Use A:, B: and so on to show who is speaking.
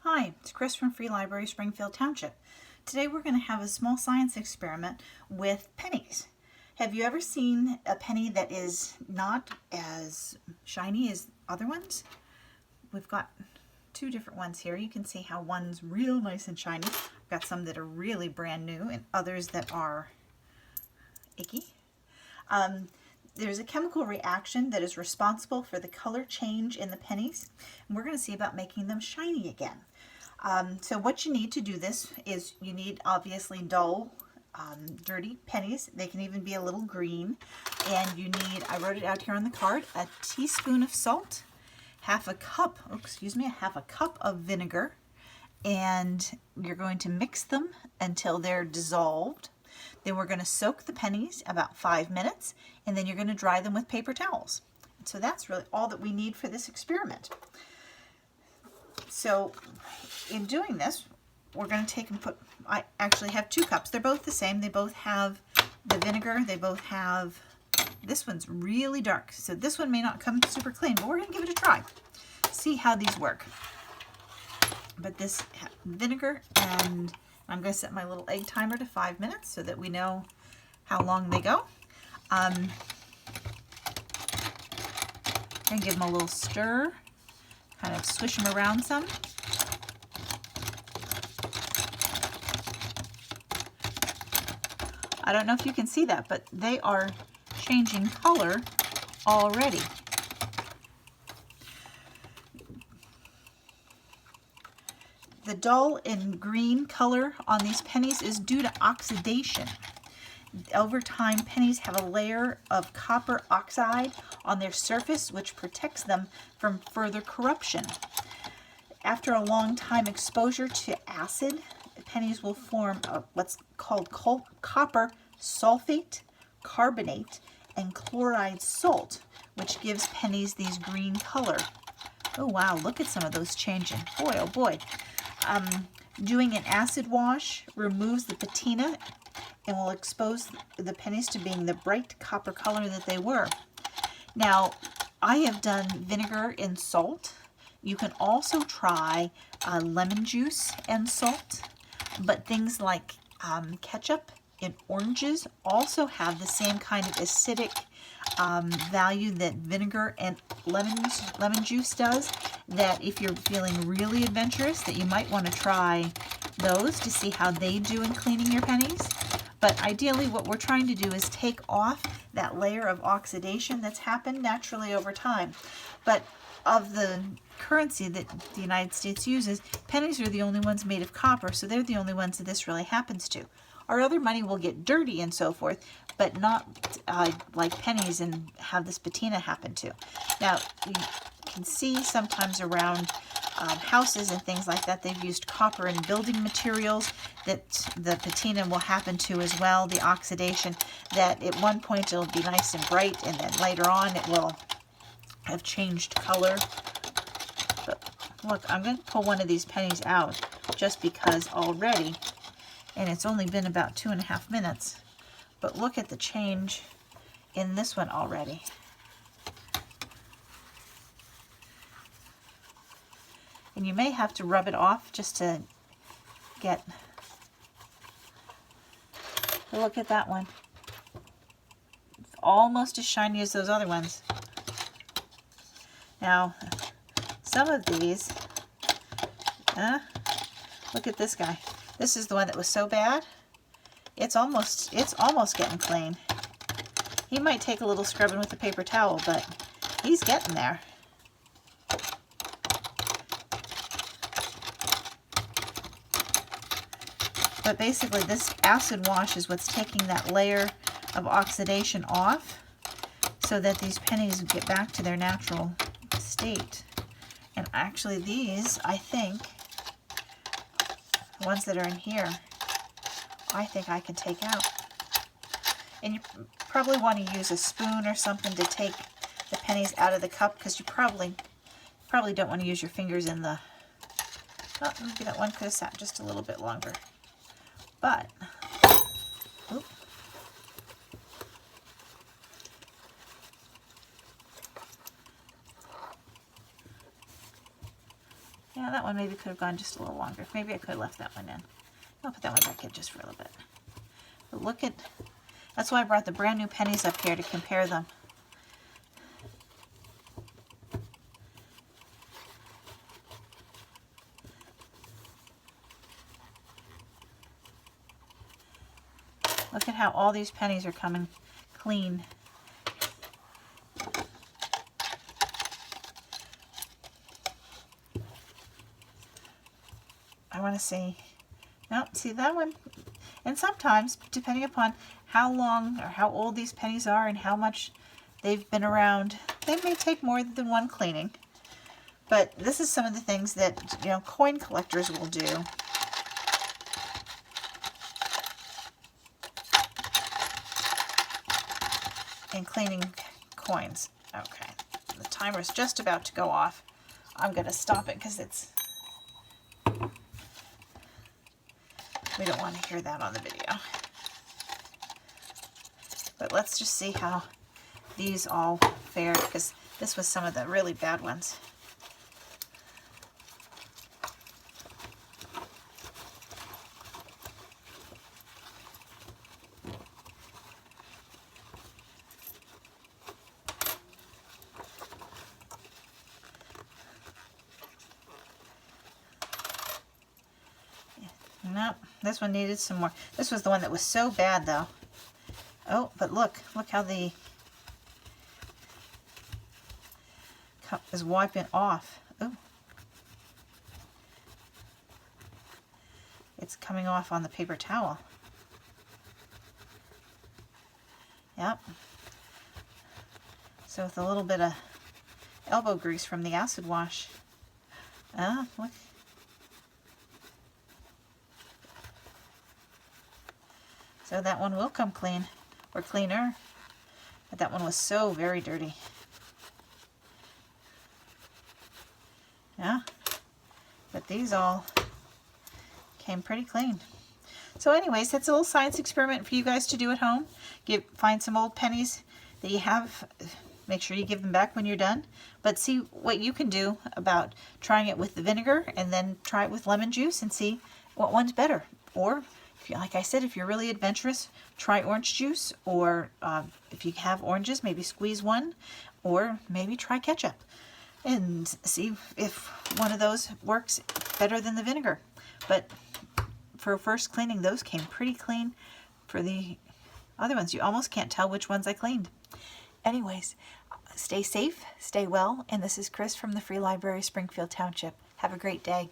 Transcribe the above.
A: Hi, it's Chris from Free Library Springfield Township. Today we're going to have a small science experiment with pennies. Have you ever seen a penny that is not as shiny as other ones? We've got two different ones here. You can see how one's real nice and shiny. I've got some that are really brand new and others that are icky. There's a chemical reaction that is responsible for the color change in the pennies, and we're going to see about making them shiny again. So what you need to do this is you need obviously dull, dirty pennies. They can even be a little green. And you need, I wrote it out here on the card, a teaspoon of salt, half a cup of vinegar, and you're going to mix them until they're dissolved. Then we're going to soak the pennies about 5 minutes, and then you're going to dry them with paper towels. So that's really all that we need for this experiment. So in doing this, we're going to take and put, I actually have 2 cups. They're both the same. They both have the vinegar. They both have, this one's really dark. So this one may not come super clean, but we're going to give it a try. See how these work. But this vinegar, and I'm going to set my little egg timer to 5 minutes so that we know how long they go. And give them a little stir, kind of swish them around some. I don't know if you can see that, but they are changing color already. The dull and green color on these pennies is due to oxidation. Over time, pennies have a layer of copper oxide on their surface which protects them from further corruption. After a long time exposure to acid, pennies will form what's called copper sulfate, carbonate, and chloride salt, which gives pennies these green color. Oh wow, look at some of those changing. Boy, oh boy. Doing an acid wash removes the patina and will expose the pennies to being the bright copper color that they were. Now, I have done vinegar and salt. You can also try lemon juice and salt, but things like ketchup and oranges also have the same kind of acidic value that vinegar and lemon juice does, that if you're feeling really adventurous, that you might want to try those to see how they do in cleaning your pennies. But ideally what we're trying to do is take off that layer of oxidation that's happened naturally over time. But of the currency that the United States uses, pennies are the only ones made of copper, so they're the only ones that this really happens to. Our other money will get dirty and so forth, but not like pennies and have this patina happen to. Now, you can see sometimes around houses and things like that, they've used copper in building materials that the patina will happen to as well, the oxidation, that at one point it'll be nice and bright, and then later on it will have changed color. But look, I'm going to pull one of these pennies out just because already, and it's only been about 2.5 minutes, but look at the change in this one already. And you may have to rub it off just to get, look at that one. It's almost as shiny as those other ones. Now, some of these, look at this guy. This is the one that was so bad, it's almost getting clean. He might take a little scrubbing with a paper towel, but he's getting there. But basically this acid wash is what's taking that layer of oxidation off so that these pennies get back to their natural state. And actually these, I think, the ones that are in here, I think I can take out. And you probably want to use a spoon or something to take the pennies out of the cup, because you probably don't want to use your fingers in the, oh, maybe that one could have sat just a little bit longer. But, oop. Yeah, that one maybe could have gone just a little longer. Maybe I could have left that one in. I'll put that one back in just for a little bit. But look at, that's why I brought the brand new pennies up here to compare them. Look at how all these pennies are coming clean. I want to say, no, see that one? And sometimes, depending upon how long or how old these pennies are and how much they've been around, they may take more than one cleaning. But this is some of the things that, you know, coin collectors will do. In cleaning coins. Okay, the timer's just about to go off. I'm going to stop it because it's, we don't want to hear that on the video. But let's just see how these all fare, because this was some of the really bad ones. Nope, this one needed some more. This was the one that was so bad though. Oh, but look how the cup is wiping off. Oh, it's coming off on the paper towel. Yep. So with a little bit of elbow grease from the acid wash. Look. So that one will come clean, or cleaner, but that one was so very dirty. Yeah, but these all came pretty clean. So anyways, that's a little science experiment for you guys to do at home. Find some old pennies that you have, make sure you give them back when you're done, but see what you can do about trying it with the vinegar and then try it with lemon juice and see what one's better. Or like I said, if you're really adventurous, try orange juice, or if you have oranges, maybe squeeze one, or maybe try ketchup and see if one of those works better than the vinegar. But for first cleaning, those came pretty clean. For the other ones, you almost can't tell which ones I cleaned. Anyways, stay safe, stay well, and this is Chris from the Free Library, Springfield Township. Have a great day.